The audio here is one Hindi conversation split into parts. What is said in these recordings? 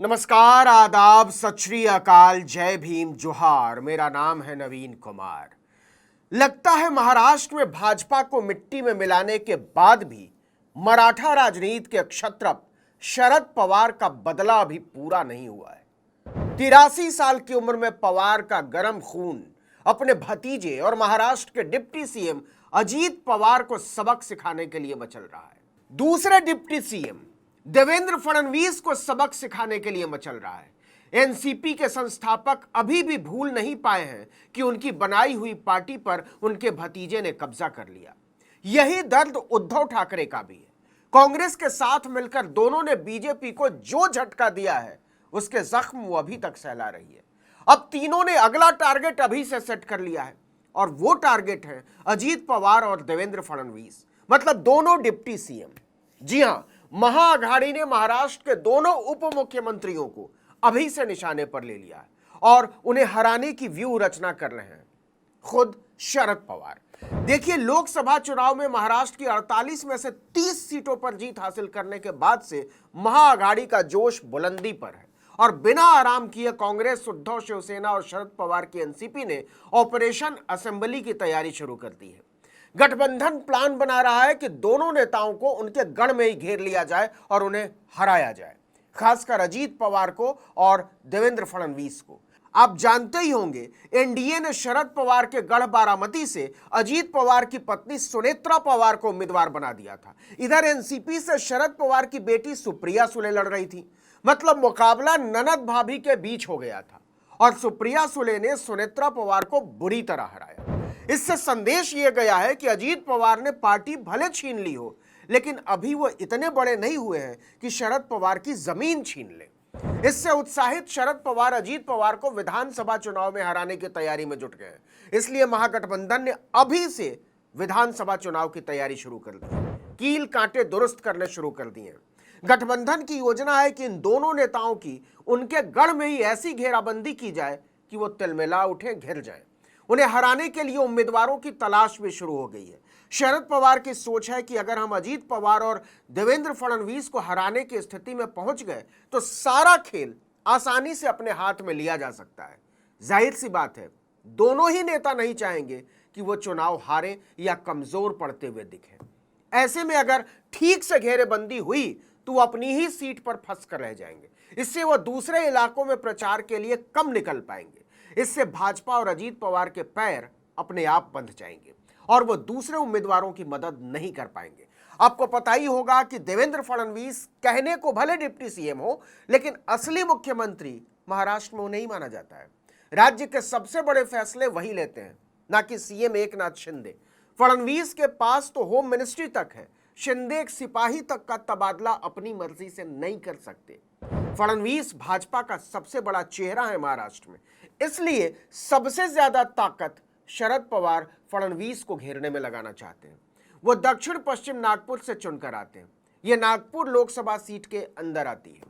नमस्कार, आदाब, सत श्री अकाल, जय भीम, जोहार। मेरा नाम है नवीन कुमार। लगता है महाराष्ट्र में भाजपा को मिट्टी में मिलाने के बाद भी मराठा राजनीति के क्षत्रप शरद पवार का बदला अभी पूरा नहीं हुआ है। 83 साल की उम्र में पवार का गर्म खून अपने भतीजे और महाराष्ट्र के डिप्टी सीएम अजीत पवार को सबक सिखाने के लिए मचल रहा है। दूसरे डिप्टी सीएम देवेंद्र फडणवीस को सबक सिखाने के लिए मचल रहा है। एनसीपी के संस्थापक अभी भी भूल नहीं पाए हैं कि उनकी बनाई हुई पार्टी पर उनके भतीजे ने कब्जा कर लिया। यही दर्द उद्धव ठाकरे का भी है। कांग्रेस के साथ मिलकर दोनों ने बीजेपी को जो झटका दिया है उसके जख्म वो अभी तक सहला रही है। अब तीनों ने अगला टारगेट अभी से सेट कर लिया है और वो टारगेट है अजीत पवार और देवेंद्र फडणवीस, मतलब दोनों डिप्टी सीएम। जी हां, महाअघाड़ी ने महाराष्ट्र के दोनों उप मुख्यमंत्रियों को अभी से निशाने पर ले लिया है और उन्हें हराने की व्यूह रचना कर रहे हैं खुद शरद पवार। देखिए, लोकसभा चुनाव में महाराष्ट्र की 48 में से 30 सीटों पर जीत हासिल करने के बाद से महाअघाड़ी का जोश बुलंदी पर है और बिना आराम किए कांग्रेस, उद्धव, शिवसेना और शरद पवार की एनसीपी ने ऑपरेशन असेंबली की तैयारी शुरू कर दी है। गठबंधन प्लान बना रहा है कि दोनों नेताओं को उनके गढ़ में ही घेर लिया जाए और उन्हें हराया जाए, खासकर अजीत पवार को और देवेंद्र फडणवीस को। आप जानते ही होंगे, एनडीए ने शरद पवार के गढ़ बारामती से अजीत पवार की पत्नी सुनेत्रा पवार को उम्मीदवार बना दिया था। इधर एनसीपी से शरद पवार की बेटी सुप्रिया सुले लड़ रही थी, मतलब मुकाबला ननद भाभी के बीच हो गया था और सुप्रिया सुले ने सुनेत्रा पवार को बुरी तरह हराया। इससे संदेश यह गया है कि अजीत पवार ने पार्टी भले छीन ली हो, लेकिन अभी वो इतने बड़े नहीं हुए हैं कि शरद पवार की जमीन छीन ले। इससे उत्साहित शरद पवार अजीत पवार को विधानसभा चुनाव में हराने की तैयारी में जुट गए हैं। इसलिए महागठबंधन ने अभी से विधानसभा चुनाव की तैयारी शुरू कर दी, कील कांटे दुरुस्त करने शुरू कर दिए। गठबंधन की योजना है कि इन दोनों नेताओं की उनके गढ़ में ही ऐसी घेराबंदी की जाए कि वो तिलमिला उठे, घिर जाए। उन्हें हराने के लिए उम्मीदवारों की तलाश भी शुरू हो गई है। शरद पवार की सोच है कि अगर हम अजीत पवार और देवेंद्र फडणवीस को हराने की स्थिति में पहुंच गए तो सारा खेल आसानी से अपने हाथ में लिया जा सकता है। जाहिर सी बात है, दोनों ही नेता नहीं चाहेंगे कि वो चुनाव हारे या कमजोर पड़ते हुए दिखे। ऐसे में अगर ठीक से घेरेबंदी हुई तो वो अपनी ही सीट पर फंस कर रह जाएंगे। इससे वो दूसरे इलाकों में प्रचार के लिए कम निकल पाएंगे। इससे भाजपा और अजीत पवार के पैर अपने आप बंध जाएंगे और वो दूसरे उम्मीदवारों की मदद नहीं कर पाएंगे। आपको पता ही होगा कि देवेंद्र फडणवीस कहने को भले डिप्टी सीएम हो, लेकिन असली मुख्यमंत्री महाराष्ट्र में उन्हें ही माना जाता है। राज्य के सबसे बड़े फैसले वही लेते हैं, ना कि सीएम एकनाथ शिंदे। फडणवीस के पास तो होम मिनिस्ट्री तक है, शिंदे एक सिपाही तक का तबादला अपनी मर्जी से नहीं कर सकते। फडणवीस भाजपा का सबसे बड़ा चेहरा है महाराष्ट्र में, इसलिए सबसे ज्यादा ताकत शरद पवार फडणवीस को घेरने में लगाना चाहते हैं। वो दक्षिण पश्चिम नागपुर से चुनकर आते हैं। ये नागपुर लोकसभा सीट के अंदर आती है,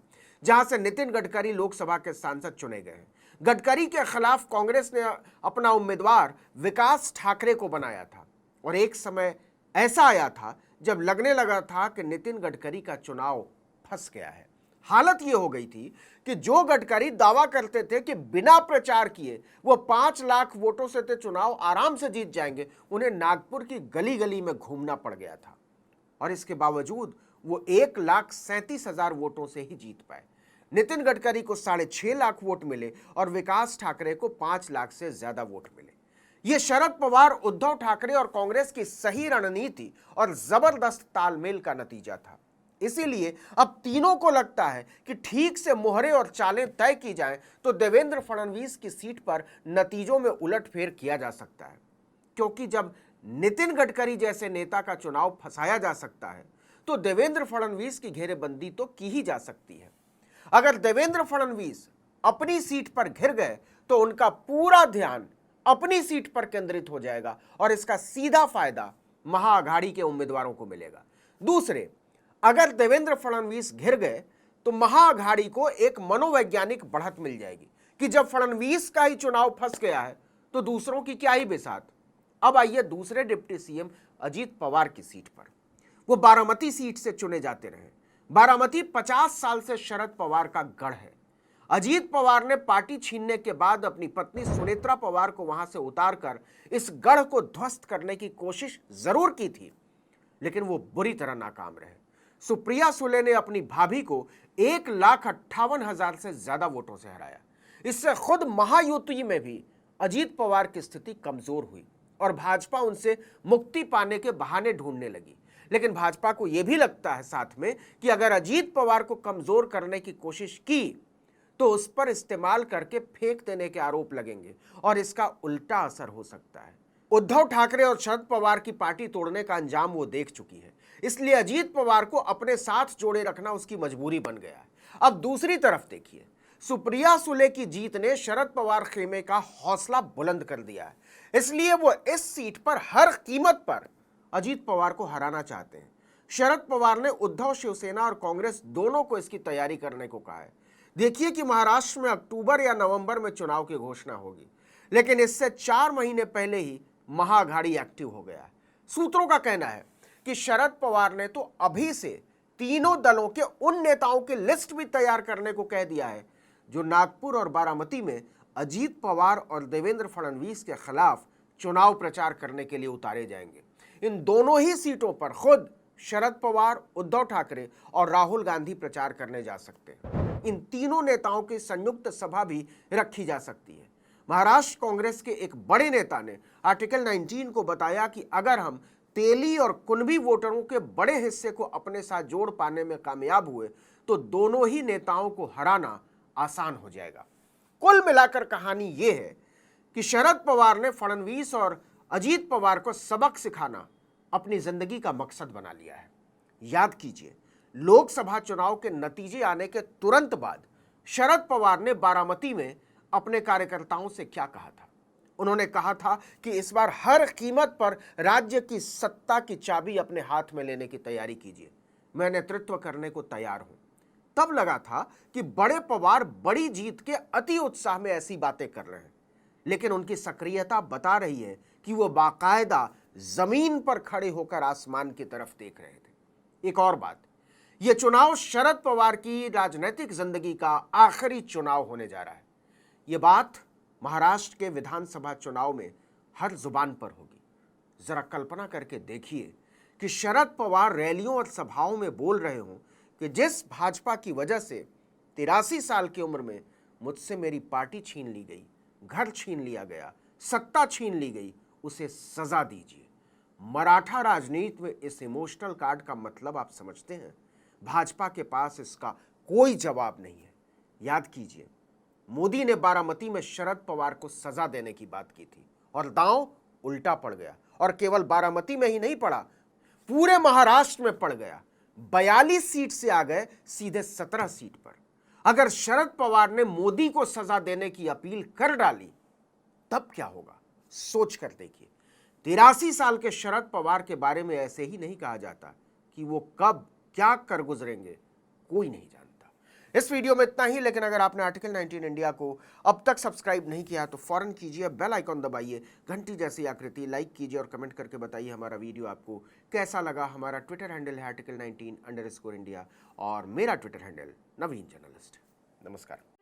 जहां से नितिन गडकरी लोकसभा के सांसद चुने गए हैं। गडकरी के खिलाफ कांग्रेस ने अपना उम्मीदवार विकास ठाकरे को बनाया था और एक समय ऐसा आया था जब लगने लगा था कि नितिन गडकरी का चुनाव फंस गया है। हालत यह हो गई थी कि जो गडकरी दावा करते थे कि बिना प्रचार किए वो 5 लाख वोटों से तो चुनाव आराम से जीत जाएंगे, उन्हें नागपुर की गली गली में घूमना पड़ गया था और इसके बावजूद वो 1,37,000 वोटों से ही जीत पाए। नितिन गडकरी को 6.5 लाख वोट मिले और विकास ठाकरे को 5 लाख से ज्यादा वोट मिले। ये शरद पवार, उद्धव ठाकरे और कांग्रेस की सही रणनीति और जबरदस्त तालमेल का नतीजा था। इसीलिए अब तीनों को लगता है कि ठीक से मोहरे और चालें तय की जाएं तो देवेंद्र फडणवीस की सीट पर नतीजों में उलटफेर किया जा सकता है, क्योंकि जब नितिन गडकरी जैसे नेता का चुनाव फंसाया जा सकता है तो देवेंद्र फडणवीस की घेरेबंदी तो की ही जा सकती है। अगर देवेंद्र फडणवीस अपनी सीट पर घिर गए तो उनका पूरा ध्यान अपनी सीट पर केंद्रित हो जाएगा और इसका सीधा फायदा महाअघाड़ी के उम्मीदवारों को मिलेगा। दूसरे, अगर देवेंद्र फडणवीस घिर गए तो महाअघाड़ी को एक मनोवैज्ञानिक बढ़त मिल जाएगी कि जब फडणवीस का ही चुनाव फंस गया है तो दूसरों की क्या ही बिसात। अब आइए दूसरे डिप्टी सीएम अजीत पवार की सीट पर। वो बारामती सीट से चुने जाते रहे। बारामती 50 साल से शरद पवार का गढ़ है। अजीत पवार ने पार्टी छीनने के बाद अपनी पत्नी सुनेत्रा पवार को वहां से उतारकर इस गढ़ को ध्वस्त करने की कोशिश जरूर की थी, लेकिन वो बुरी तरह नाकाम रहे। सुप्रिया सुले ने अपनी भाभी को 1,58,000 से ज्यादा वोटों से हराया। इससे खुद महायुति में भी अजीत पवार की स्थिति कमजोर हुई और भाजपा उनसे मुक्ति पाने के बहाने ढूंढने लगी। लेकिन भाजपा को यह भी लगता है साथ में कि अगर अजीत पवार को कमजोर करने की कोशिश की तो उस पर इस्तेमाल करके फेंक देने के आरोप लगेंगे और इसका उल्टा असर हो सकता है। उद्धव ठाकरे और शरद पवार की पार्टी तोड़ने का अंजाम वो देख चुकी है, इसलिए अजीत पवार को अपने साथ जोड़े रखना उसकी मजबूरी बन गया है। अब दूसरी तरफ देखिए, सुप्रिया सुले की जीत ने शरद पवार खेमे का हौसला बुलंद कर दिया है, इसलिए वो इस सीट पर हर कीमत पर अजीत पवार को हराना चाहते हैं। शरद पवार ने उद्धव, शिवसेना और कांग्रेस दोनों को इसकी तैयारी करने को कहा है। देखिए कि महाराष्ट्र में अक्टूबर या नवंबर में चुनाव की घोषणा होगी, लेकिन इससे 4 महीने पहले ही महाअघाड़ी एक्टिव हो गया है। सूत्रों का कहना है कि शरद पवार ने तो अभी से तीनों दलों के उन नेताओं की लिस्ट भी तैयार करने को कह दिया है जो नागपुर और बारामती में अजीत पवार और देवेंद्र फडणवीस के खिलाफ चुनाव प्रचार करने के लिए उतारे जाएंगे। इन दोनों ही सीटों पर खुद शरद पवार, उद्धव ठाकरे और राहुल गांधी प्रचार करने जा सकते हैं। इन तीनों नेताओं की संयुक्त सभा भी रखी जा सकती है। महाराष्ट्र कांग्रेस के एक बड़े नेता ने आर्टिकल 19 को बताया कि अगर हम तेली और कुणबी वोटरों के बड़े हिस्से को अपने साथ जोड़ पाने में कामयाब हुए तो दोनों ही नेताओं को हराना आसान हो जाएगा। कुल मिलाकर कहानी यह है कि शरद पवार ने फडणवीस और अजीत पवार को सबक सिखाना अपनी जिंदगी का मकसद बना लिया है। याद कीजिए, लोकसभा चुनाव के नतीजे आने के तुरंत बाद शरद पवार ने बारामती में अपने कार्यकर्ताओं से क्या कहा था। उन्होंने कहा था कि इस बार हर कीमत पर राज्य की सत्ता की चाबी अपने हाथ में लेने की तैयारी कीजिए, मैं नेतृत्व करने को तैयार हूं। तब लगा था कि बड़े पवार बड़ी जीत के अति उत्साह में ऐसी बातें कर रहे हैं, लेकिन उनकी सक्रियता बता रही है कि वो बाकायदा जमीन पर खड़े होकर आसमान की तरफ देख रहे थे। एक और बात, यह चुनाव शरद पवार की राजनीतिक जिंदगी का आखिरी चुनाव होने जा रहा है। यह बात महाराष्ट्र के विधानसभा चुनाव में हर जुबान पर होगी। जरा कल्पना करके देखिए कि शरद पवार रैलियों और सभाओं में बोल रहे हों कि जिस भाजपा की वजह से 83 साल की उम्र में मुझसे मेरी पार्टी छीन ली गई, घर छीन लिया गया, सत्ता छीन ली गई, उसे सजा दीजिए। मराठा राजनीति में इस इमोशनल कार्ड का मतलब आप समझते हैं? भाजपा के पास इसका कोई जवाब नहीं है। याद कीजिए, मोदी ने बारामती में शरद पवार को सजा देने की बात की थी और दांव उल्टा पड़ गया, और केवल बारामती में ही नहीं पड़ा, पूरे महाराष्ट्र में पड़ गया। 42 सीट से आ गए सीधे 17 सीट पर। अगर शरद पवार ने मोदी को सजा देने की अपील कर डाली तब क्या होगा, सोच कर देखिए। 83 साल के शरद पवार के बारे में ऐसे ही नहीं कहा जाता कि वो कब क्या कर गुजरेंगे, कोई नहीं जानता। इस वीडियो में इतना ही, लेकिन अगर आपने आर्टिकल 19 इंडिया को अब तक सब्सक्राइब नहीं किया तो फौरन कीजिए, बेल आइकॉन दबाइए, घंटी जैसी आकृति, लाइक कीजिए और कमेंट करके बताइए हमारा वीडियो आपको कैसा लगा। हमारा ट्विटर हैंडल है article19_India और मेरा ट्विटर हैंडल नवीन जर्नलिस्ट। नमस्कार।